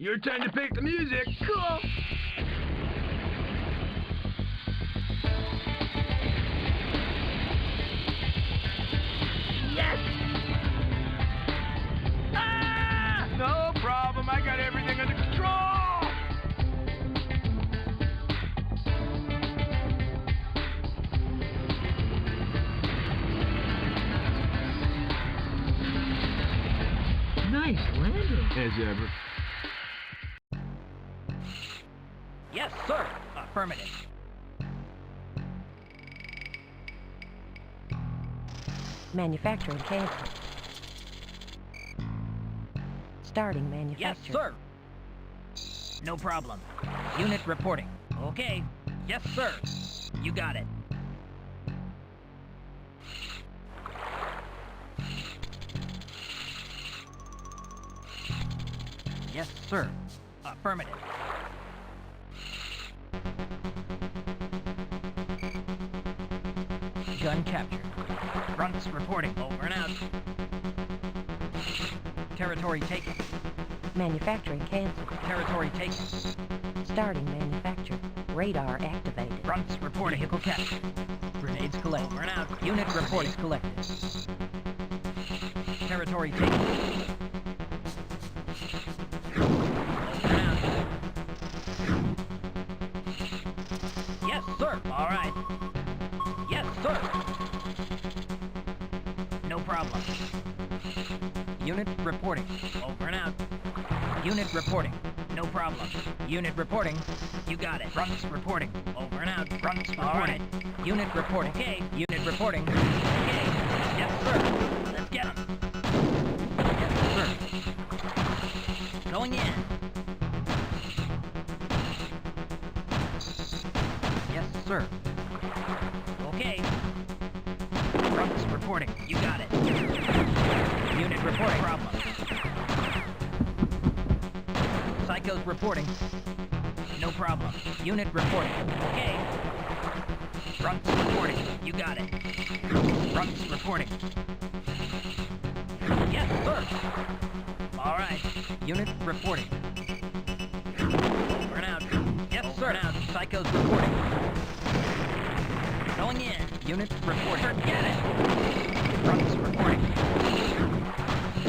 Your turn to pick the music. Cool. Yes! Ah! No problem. I got everything under control. Nice landing. As ever. Yes, sir. Affirmative. Manufacturing canceled. Starting Yes, manufacturing. sir. No problem. Unit reporting. Okay. Yes, sir. You got it. Yes, sir. Affirmative. Gun captured. Fronts reporting. Over and out. Territory taken. Manufacturing canceled. Territory taken. Starting manufacture. Radar activated. Fronts reporting. Vehicle captured. Grenades collected. Over and out. Unit reporting. Collected. Territory taken. Over and out. Yes, sir. All right. Yes, sir. No problem. Unit reporting. Over and out. Unit reporting. No problem. Unit reporting. You got it. Fronts reporting. Over and out. Fronts reporting. All right. Unit reporting. Okay. Unit reporting. Okay. Yes, sir. Let's get him. Yes, sir. Going in. Yes, sir. Okay. Fronts reporting. You got it. Unit reporting. Problem. Psychos reporting. No problem. Unit reporting. Okay. Fronts reporting. You got it. Fronts reporting. Yes, sir. All right. Unit reporting. Over and out. Yes, sir. Over and out. Psychos reporting. Going in. Unit reporting. Forget it. Fronts reporting.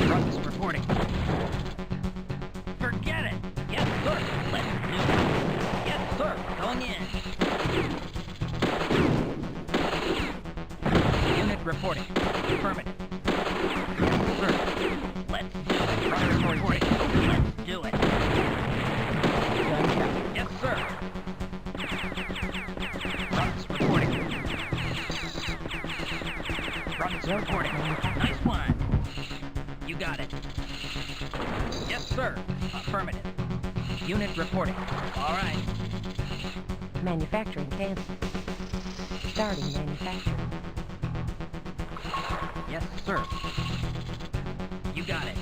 Fronts reporting. Forget it. Yes, sir. Let's do it. Yes, sir. Going in. Unit reporting. Affirmative. Yes, sir. Let's do it. Fronts reporting. Let's do it. Gun captured. Yes, sir. Fronts reporting. Fronts reporting. Nice one. You got it. Yes, sir. Affirmative. Unit reporting. All right. Manufacturing canceled. Starting manufacturing. Yes, sir. You got it.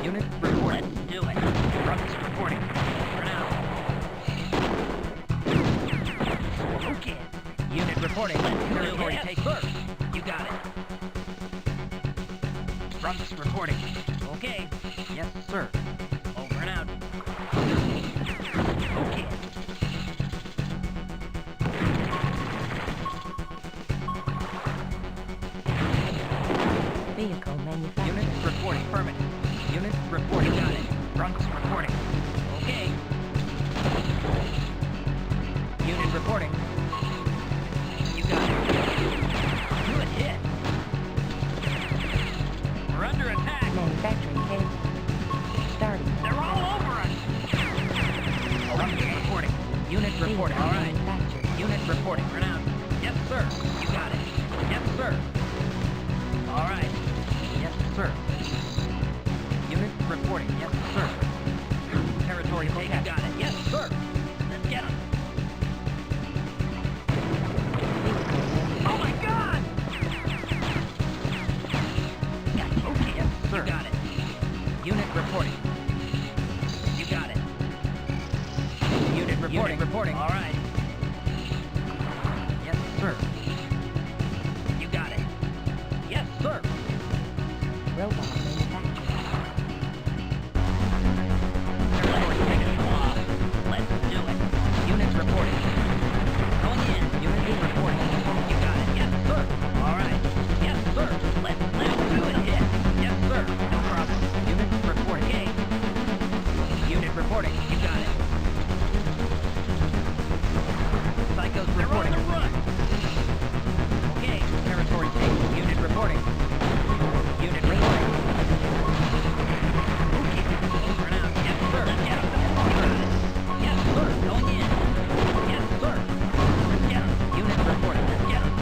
Unit reporting. Let's do it. Fronts reporting. For now. Okay. Unit reporting. Territory take first. You got it. Fronts reporting. Okay. Yes, sir. Over and out. Okay. Vehicle manufacturing. Unit reporting. Affirmative. Unit reporting. Got it. Fronts reporting. Okay. Unit reporting. You got it. Good hit. We're under attack. Manufacturing canceled. Starting. They're all over us. Fronts reporting. Unit reporting. All right. Manufactured. Unit reporting. For now. Yes, sir. You got it. Yes, sir. All right. Yes, sir. Unit reporting. Yes, sir. Territory taken. Got it. Yes, sir. Let's get him. Oh my God! Yeah, okay. Yes, sir. You got it. Unit reporting. You got it. Unit reporting. Reporting. All right. Yes, sir. You got it. sir. Robot manufactured. Territory taken off. Let's do it. Units reporting. Going in. Unit is reporting. You got it. Yes, sir. All right. Yes, sir. Let's do it. Hit. Yes, sir. No problem. Unit reporting. Okay. Unit reporting. You got it. Psychos reporting. They're on the run. Okay. Territory taken. Unit reporting. Unit reporting. Okay. Over and out. Yes, sir. Let's get him. Yes, sir. Going in. Yes, sir. Let's get him. Unit reporting. Let's get him.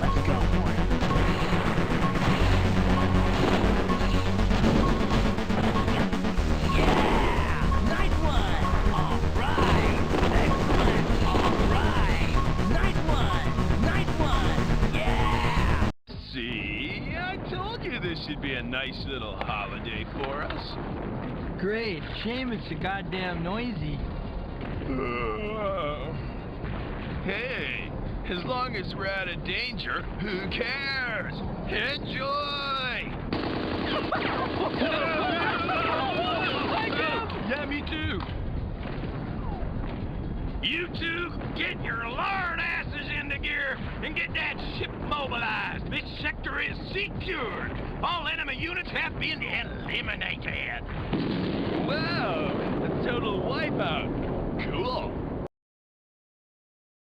Let's go for it. Yeah! Nice one! All right! Excellent! All right! Nice one! Nice one! Yeah! See, I told you this should be a nice little holiday for us. Great. Shame it's so goddamn noisy. Hey, as long as we're out of danger, who cares? Enjoy! Yeah, me too. You two, get your lard asses into gear and get that ship mobilized. This sector is secured. All enemy units have been eliminated. Wow, a total wipeout. Cool.